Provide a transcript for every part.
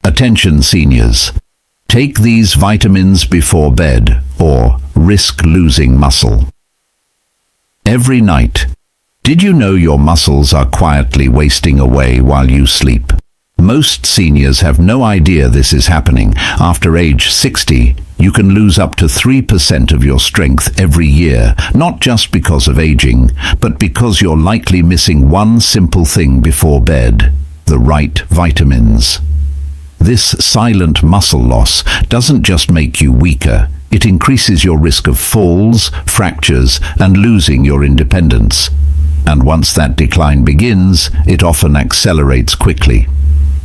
Attention seniors. Take these vitamins before bed or risk losing muscle. Every night. Did you know your muscles are quietly wasting away while you sleep? Most seniors have no idea this is happening. After age 60, you can lose up to 3% of your strength every year, not just because of aging, but because you're likely missing one simple thing before bed: the right vitamins. This silent muscle loss doesn't just make you weaker, it increases your risk of falls, fractures, and losing your independence. And once that decline begins, it often accelerates quickly.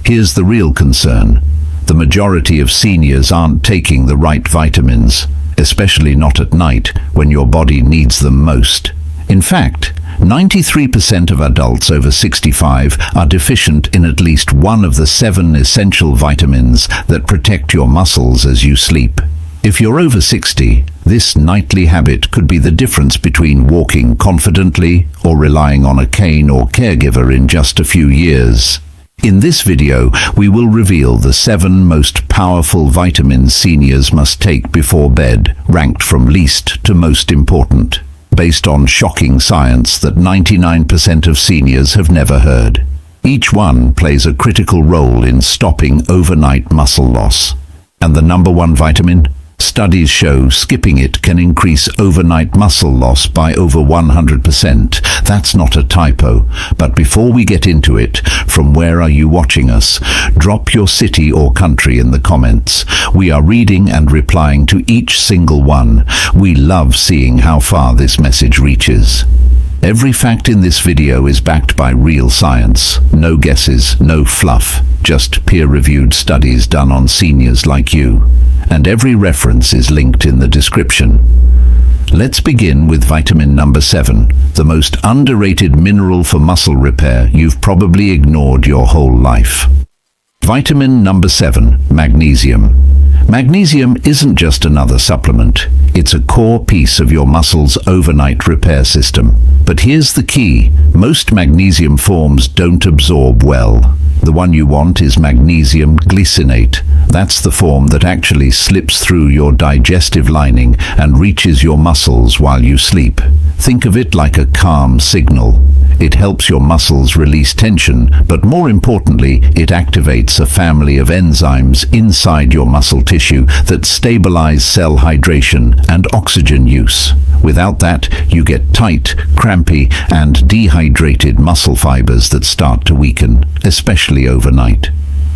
Here's the real concern. The majority of seniors aren't taking the right vitamins, especially not at night when your body needs them most. In fact, 93% of adults over 65 are deficient in at least one of the 7 essential vitamins that protect your muscles as you sleep. If you're over 60, this nightly habit could be the difference between walking confidently or relying on a cane or caregiver in just a few years. In this video, we will reveal the 7 most powerful vitamins seniors must take before bed, ranked from least to most important, based on shocking science that 99% of seniors have never heard. Each one plays a critical role in stopping overnight muscle loss. And the number 1 vitamin? Studies show skipping it can increase overnight muscle loss by over 100%. That's not a typo. But before we get into it, from where are you watching us? Drop your city or country in the comments. We are reading and replying to each single one. We love seeing how far this message reaches. Every fact in this video is backed by real science. No guesses, no fluff, just peer-reviewed studies done on seniors like you. And every reference is linked in the description. Let's begin with vitamin number 7, the most underrated mineral for muscle repair you've probably ignored your whole life. Vitamin number 7, magnesium. Magnesium isn't just another supplement. It's a core piece of your muscle's overnight repair system. But here's the key. Most magnesium forms don't absorb well. The one you want is magnesium glycinate. That's the form that actually slips through your digestive lining and reaches your muscles while you sleep. Think of it like a calm signal. It helps your muscles release tension, but more importantly, it activates a family of enzymes inside your muscle tissue that stabilize cell hydration and oxygen use. Without that, you get tight, crampy, and dehydrated muscle fibers that start to weaken, especially overnight.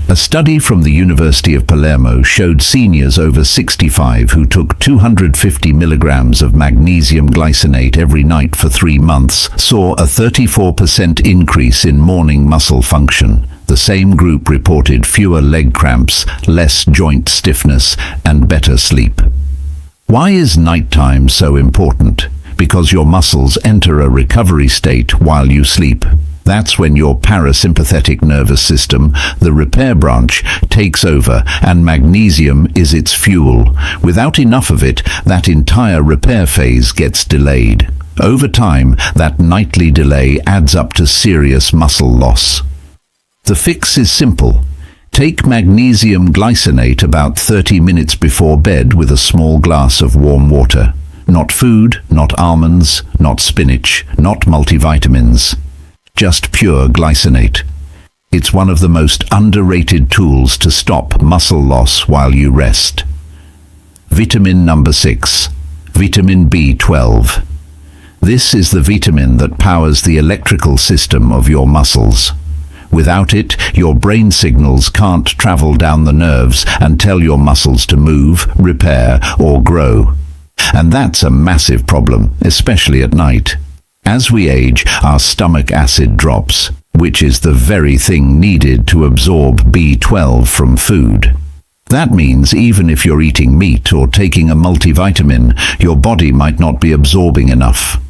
A study from the University of Palermo showed seniors over 65 who took 250 milligrams of magnesium glycinate every night for 3 months saw a 34% increase in morning muscle function. The same group reported fewer leg cramps, less joint stiffness, and better sleep. Why is nighttime so important? Because your muscles enter a recovery state while you sleep. That's when your parasympathetic nervous system, the repair branch, takes over, and magnesium is its fuel. Without enough of it, that entire repair phase gets delayed. Over time, that nightly delay adds up to serious muscle loss. The fix is simple. Take magnesium glycinate about 30 minutes before bed with a small glass of warm water. Not food, not almonds, not spinach, not multivitamins. Just pure glycinate. It's one of the most underrated tools to stop muscle loss while you rest. Vitamin number 6, vitamin B12. This is the vitamin that powers the electrical system of your muscles. Without it, your brain signals can't travel down the nerves and tell your muscles to move, repair, or grow. And that's a massive problem, especially at night. As we age, our stomach acid drops, which is the very thing needed to absorb B12 from food. That means even if you're eating meat or taking a multivitamin, your body might not be absorbing enough.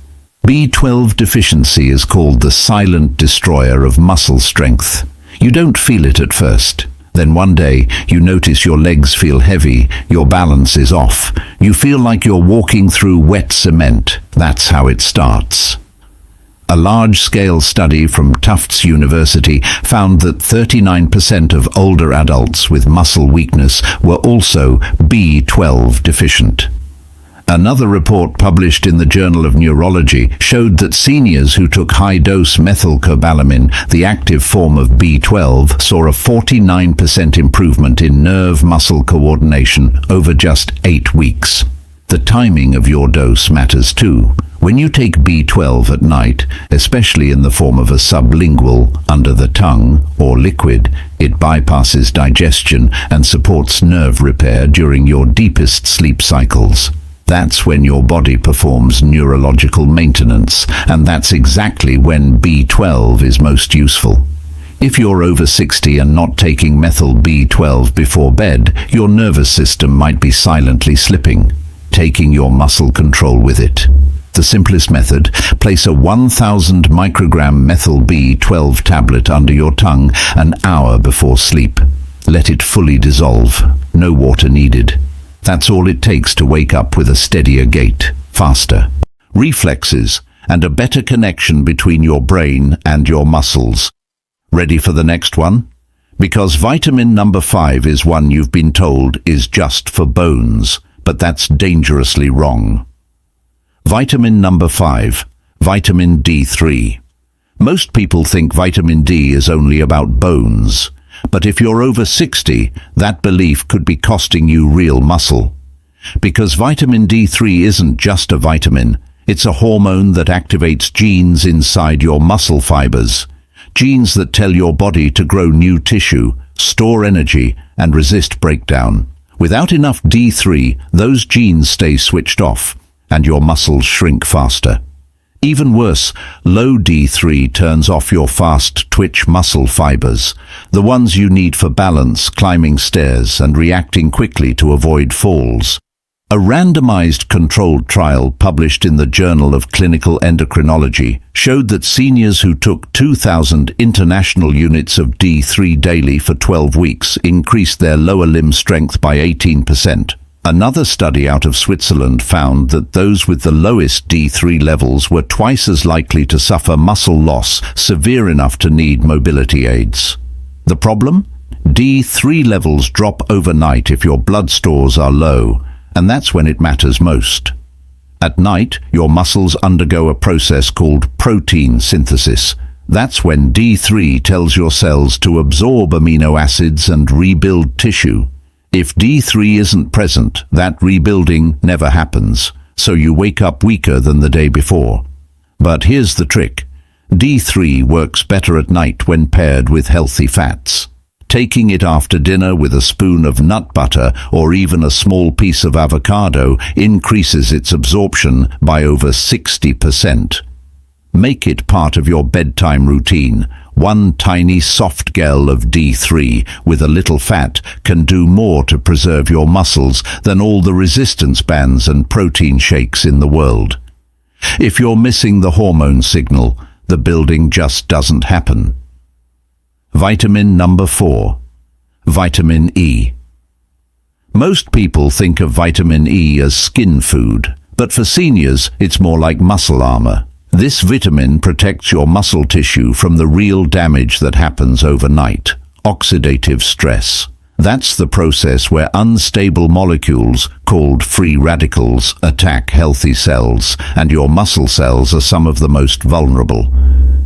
B12 deficiency is called the silent destroyer of muscle strength. You don't feel it at first. Then one day, you notice your legs feel heavy, your balance is off. You feel like you're walking through wet cement. That's how it starts. A large-scale study from Tufts University found that 39% of older adults with muscle weakness were also B12 deficient. Another report published in the Journal of Neurology showed that seniors who took high-dose methylcobalamin, the active form of B12, saw a 49% improvement in nerve-muscle coordination over just 8 weeks. The timing of your dose matters too. When you take B12 at night, especially in the form of a sublingual, under the tongue, or liquid, it bypasses digestion and supports nerve repair during your deepest sleep cycles. That's when your body performs neurological maintenance, and that's exactly when B12 is most useful. If you're over 60 and not taking methyl B12 before bed, your nervous system might be silently slipping. Taking your muscle control with it. The simplest method, place a 1000 microgram methyl B12 tablet under your tongue an hour before sleep. Let it fully dissolve. No water needed. That's all it takes to wake up with a steadier gait, faster reflexes, and a better connection between your brain and your muscles. Ready for the next one? Because vitamin number 5 is one you've been told is just for bones, but that's dangerously wrong. Vitamin number 5, vitamin D3. Most people think vitamin D is only about bones, but if you're over 60, that belief could be costing you real muscle. Because vitamin D3 isn't just a vitamin, it's a hormone that activates genes inside your muscle fibers, genes that tell your body to grow new tissue, store energy, and resist breakdown. Without enough D3, those genes stay switched off, and your muscles shrink faster. Even worse, low D3 turns off your fast-twitch muscle fibers, the ones you need for balance, climbing stairs, and reacting quickly to avoid falls. A randomized controlled trial published in the Journal of Clinical Endocrinology showed that seniors who took 2,000 international units of D3 daily for 12 weeks increased their lower limb strength by 18%. Another study out of Switzerland found that those with the lowest D3 levels were twice as likely to suffer muscle loss severe enough to need mobility aids. The problem? D3 levels drop overnight if your blood stores are low, and that's when it matters most. At night, your muscles undergo a process called protein synthesis. That's when D3 tells your cells to absorb amino acids and rebuild tissue. If D3 isn't present, that rebuilding never happens, so you wake up weaker than the day before. But here's the trick. D3 works better at night when paired with healthy fats. Taking it after dinner with a spoon of nut butter or even a small piece of avocado increases its absorption by over 60%. Make it part of your bedtime routine. One tiny soft gel of D3 with a little fat can do more to preserve your muscles than all the resistance bands and protein shakes in the world. If you're missing the hormone signal, the building just doesn't happen. Vitamin number 4, vitamin E. Most people think of vitamin E as skin food, but for seniors it's more like muscle armor. This vitamin protects your muscle tissue from the real damage that happens overnight, oxidative stress. That's the process where unstable molecules, called free radicals, attack healthy cells, and your muscle cells are some of the most vulnerable.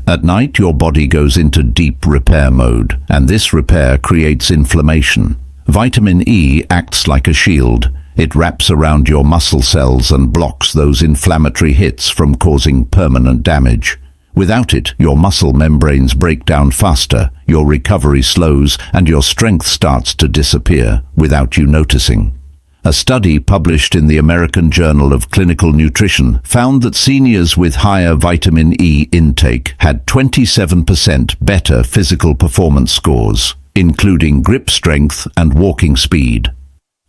At night, your body goes into deep repair mode, and this repair creates inflammation. Vitamin E acts like a shield. It wraps around your muscle cells and blocks those inflammatory hits from causing permanent damage. Without it, your muscle membranes break down faster, your recovery slows, and your strength starts to disappear without you noticing. A study published in the American Journal of Clinical Nutrition found that seniors with higher vitamin E intake had 27% better physical performance scores, including grip strength and walking speed.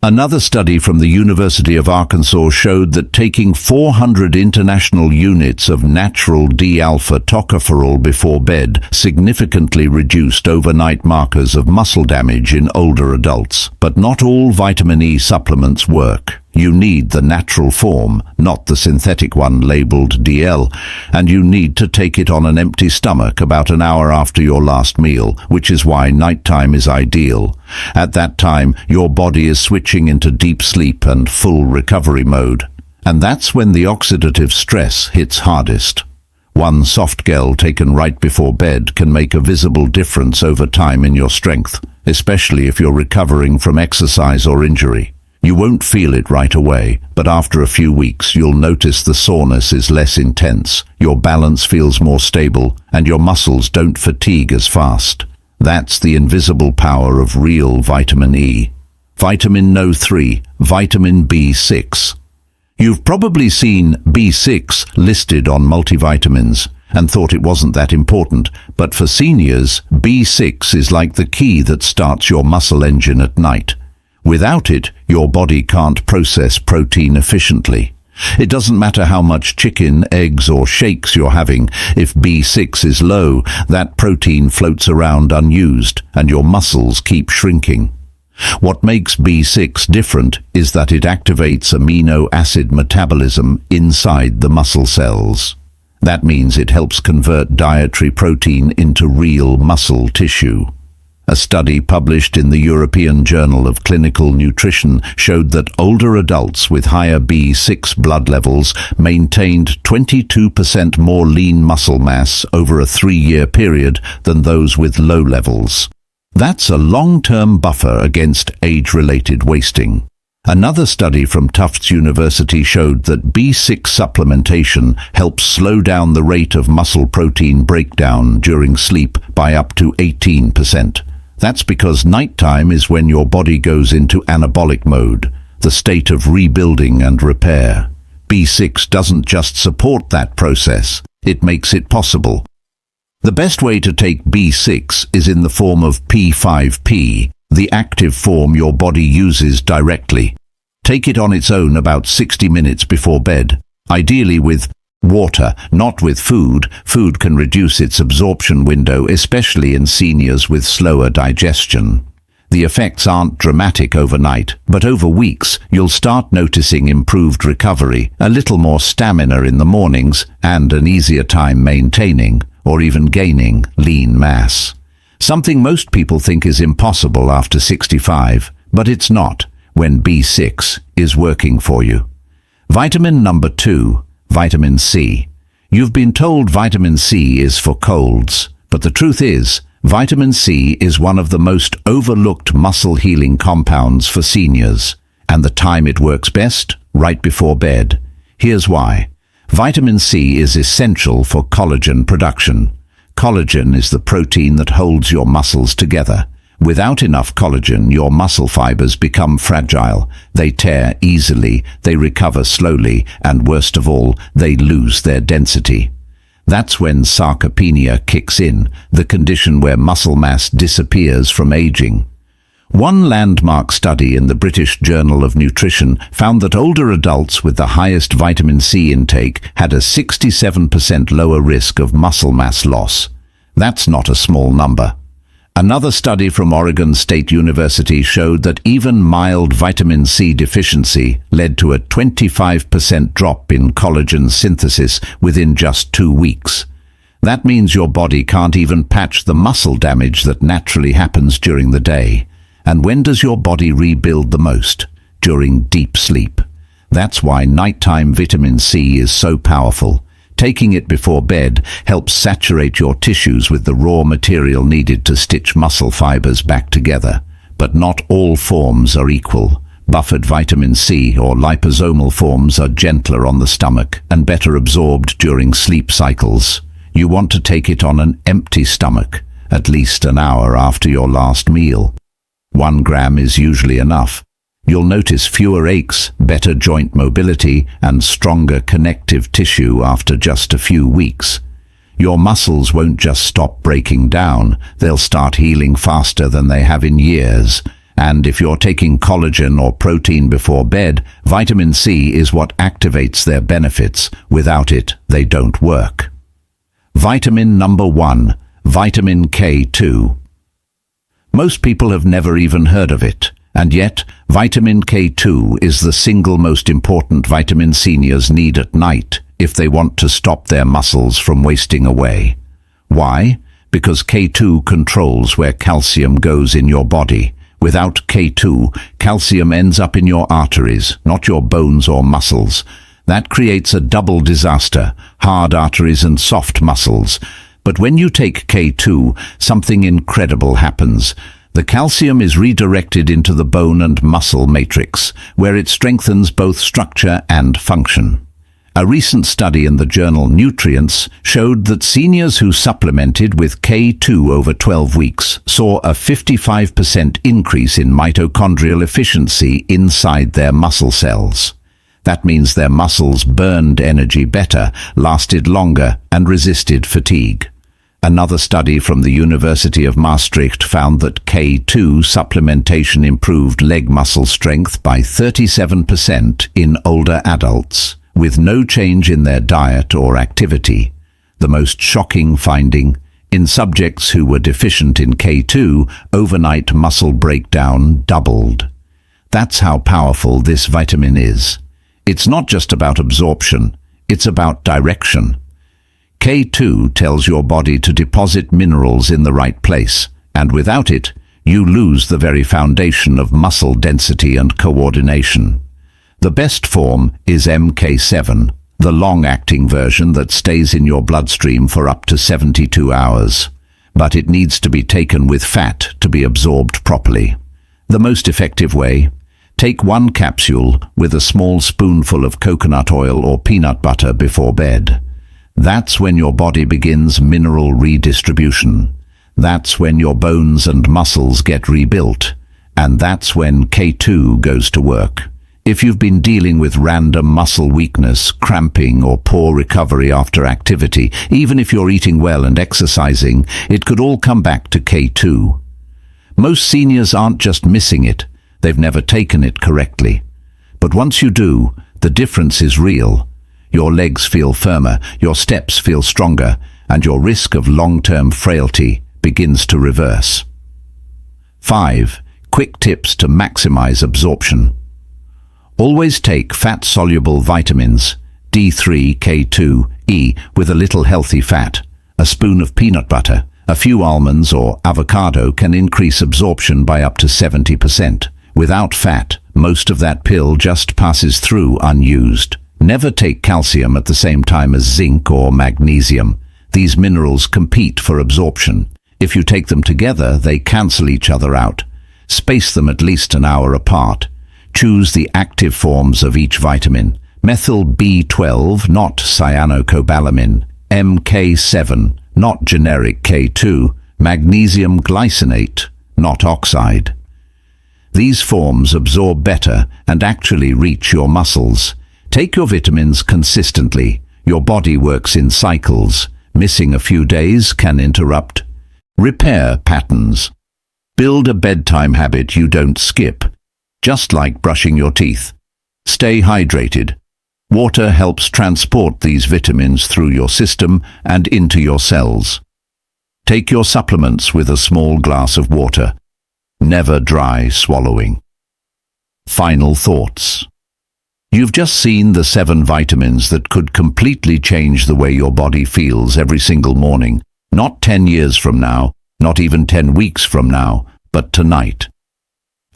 Another study from the University of Arkansas showed that taking 400 international units of natural D-alpha tocopherol before bed significantly reduced overnight markers of muscle damage in older adults. But not all vitamin E supplements work. You need the natural form, not the synthetic one labeled DL, and you need to take it on an empty stomach about an hour after your last meal, which is why nighttime is ideal. At that time, your body is switching into deep sleep and full recovery mode. And that's when the oxidative stress hits hardest. One soft gel taken right before bed can make a visible difference over time in your strength, especially if you're recovering from exercise or injury. You won't feel it right away, but after a few weeks you'll notice the soreness is less intense, your balance feels more stable, and your muscles don't fatigue as fast. That's the invisible power of real vitamin E. Vitamin No3, vitamin B6. You've probably seen B6 listed on multivitamins and thought it wasn't that important, but for seniors, B6 is like the key that starts your muscle engine at night. Without it, your body can't process protein efficiently. It doesn't matter how much chicken, eggs or shakes you're having, if B6 is low, that protein floats around unused and your muscles keep shrinking. What makes B6 different is that it activates amino acid metabolism inside the muscle cells. That means it helps convert dietary protein into real muscle tissue. A study published in the European Journal of Clinical Nutrition showed that older adults with higher B6 blood levels maintained 22% more lean muscle mass over a 3-year period than those with low levels. That's a long-term buffer against age-related wasting. Another study from Tufts University showed that B6 supplementation helps slow down the rate of muscle protein breakdown during sleep by up to 18%. That's because nighttime is when your body goes into anabolic mode, the state of rebuilding and repair. B6 doesn't just support that process, it makes it possible. The best way to take B6 is in the form of P5P, the active form your body uses directly. Take it on its own about 60 minutes before bed, ideally with water, not with food. Food can reduce its absorption window, especially in seniors with slower digestion. The effects aren't dramatic overnight, but over weeks you'll start noticing improved recovery, a little more stamina in the mornings, and an easier time maintaining, or even gaining, lean mass. Something most people think is impossible after 65, but it's not when B6 is working for you. Vitamin number 2. Vitamin C. You've been told vitamin C is for colds, but the truth is, vitamin C is one of the most overlooked muscle healing compounds for seniors, and the time it works best, right before bed. Here's why. Vitamin C is essential for collagen production. Collagen is the protein that holds your muscles together. Without enough collagen, your muscle fibers become fragile. They tear easily, they recover slowly, and worst of all, they lose their density. That's when sarcopenia kicks in, the condition where muscle mass disappears from aging. One landmark study in the British Journal of Nutrition found that older adults with the highest vitamin C intake had a 67% lower risk of muscle mass loss. That's not a small number. Another study from Oregon State University showed that even mild vitamin C deficiency led to a 25% drop in collagen synthesis within just 2 weeks. That means your body can't even patch the muscle damage that naturally happens during the day. And when does your body rebuild the most? During deep sleep. That's why nighttime vitamin C is so powerful. Taking it before bed helps saturate your tissues with the raw material needed to stitch muscle fibers back together. But not all forms are equal. Buffered vitamin C or liposomal forms are gentler on the stomach and better absorbed during sleep cycles. You want to take it on an empty stomach, at least an hour after your last meal. 1 gram is usually enough. You'll notice fewer aches, better joint mobility, and stronger connective tissue after just a few weeks. Your muscles won't just stop breaking down, they'll start healing faster than they have in years. And if you're taking collagen or protein before bed, vitamin C is what activates their benefits. Without it, they don't work. Vitamin number 1, vitamin K2. Most people have never even heard of it. And yet, vitamin K2 is the single most important vitamin seniors need at night if they want to stop their muscles from wasting away. Why? Because K2 controls where calcium goes in your body. Without K2, calcium ends up in your arteries, not your bones or muscles. That creates a double disaster, hard arteries and soft muscles. But when you take K2, something incredible happens. The calcium is redirected into the bone and muscle matrix, where it strengthens both structure and function. A recent study in the journal Nutrients showed that seniors who supplemented with K2 over 12 weeks saw a 55% increase in mitochondrial efficiency inside their muscle cells. That means their muscles burned energy better, lasted longer, and resisted fatigue. Another study from the University of Maastricht found that K2 supplementation improved leg muscle strength by 37% in older adults, with no change in their diet or activity. The most shocking finding: in subjects who were deficient in K2, overnight muscle breakdown doubled. That's how powerful this vitamin is. It's not just about absorption, it's about direction. K2 tells your body to deposit minerals in the right place, and without it, you lose the very foundation of muscle density and coordination. The best form is MK7, the long-acting version that stays in your bloodstream for up to 72 hours. But it needs to be taken with fat to be absorbed properly. The most effective way: take 1 capsule with a small spoonful of coconut oil or peanut butter before bed. That's when your body begins mineral redistribution. That's when your bones and muscles get rebuilt. And that's when K2 goes to work. If you've been dealing with random muscle weakness, cramping, or poor recovery after activity, even if you're eating well and exercising, it could all come back to K2. Most seniors aren't just missing it, they've never taken it correctly. But once you do, the difference is real. Your legs feel firmer, your steps feel stronger, and your risk of long-term frailty begins to reverse. 5. Quick tips to maximize absorption. Always take fat-soluble vitamins, D3, K2, E, with a little healthy fat. A spoon of peanut butter, a few almonds or avocado can increase absorption by up to 70%. Without fat, most of that pill just passes through unused. Never take calcium at the same time as zinc or magnesium. These minerals compete for absorption. If you take them together, they cancel each other out. Space them at least an hour apart. Choose the active forms of each vitamin. Methyl B12, not cyanocobalamin. MK7, not generic K2. Magnesium glycinate, not oxide. These forms absorb better and actually reach your muscles. Take your vitamins consistently. Your body works in cycles. Missing a few days can interrupt repair patterns. Build a bedtime habit you don't skip, just like brushing your teeth. Stay hydrated. Water helps transport these vitamins through your system and into your cells. Take your supplements with a small glass of water. Never dry swallowing. Final thoughts. You've just seen the 7 vitamins that could completely change the way your body feels every single morning. Not 10 years from now, not even 10 weeks from now, but tonight.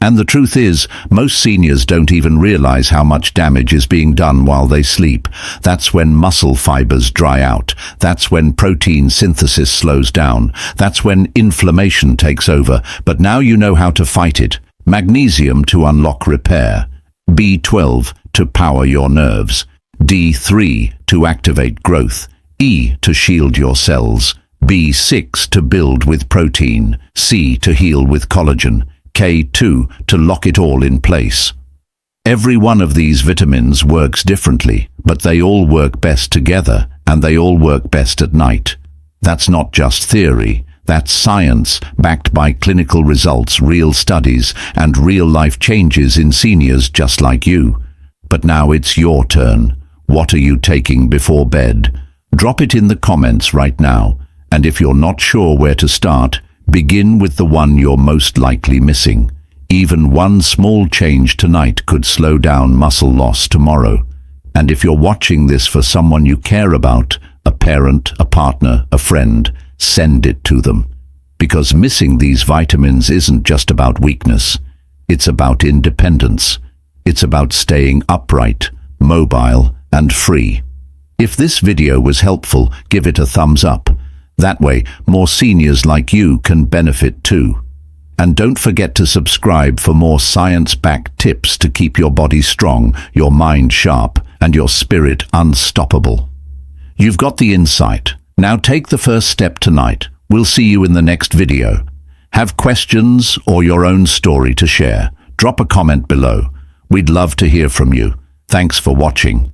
And the truth is, most seniors don't even realize how much damage is being done while they sleep. That's when muscle fibers dry out. That's when protein synthesis slows down. That's when inflammation takes over. But now you know how to fight it. Magnesium to unlock repair. B12 to power your nerves. D3 to activate growth. E to shield your cells. B6 to build with protein. C to heal with collagen. K2 to lock it all in place. Every one of these vitamins works differently, but they all work best together, and they all work best at night. That's not just theory, that's science, backed by clinical results, real studies, and real-life changes in seniors just like you. But now it's your turn. What are you taking before bed? Drop it in the comments right now, and if you're not sure where to start, begin with the one you're most likely missing. Even one small change tonight could slow down muscle loss tomorrow. And if you're watching this for someone you care about, a parent, a partner, a friend, send it to them. Because missing these vitamins isn't just about weakness. It's about independence. It's about staying upright, mobile, and free. If this video was helpful, give it a thumbs up. That way, more seniors like you can benefit too. And don't forget to subscribe for more science-backed tips to keep your body strong, your mind sharp, and your spirit unstoppable. You've got the insight. Now take the first step tonight. We'll see you in the next video. Have questions or your own story to share? Drop a comment below. We'd love to hear from you. Thanks for watching.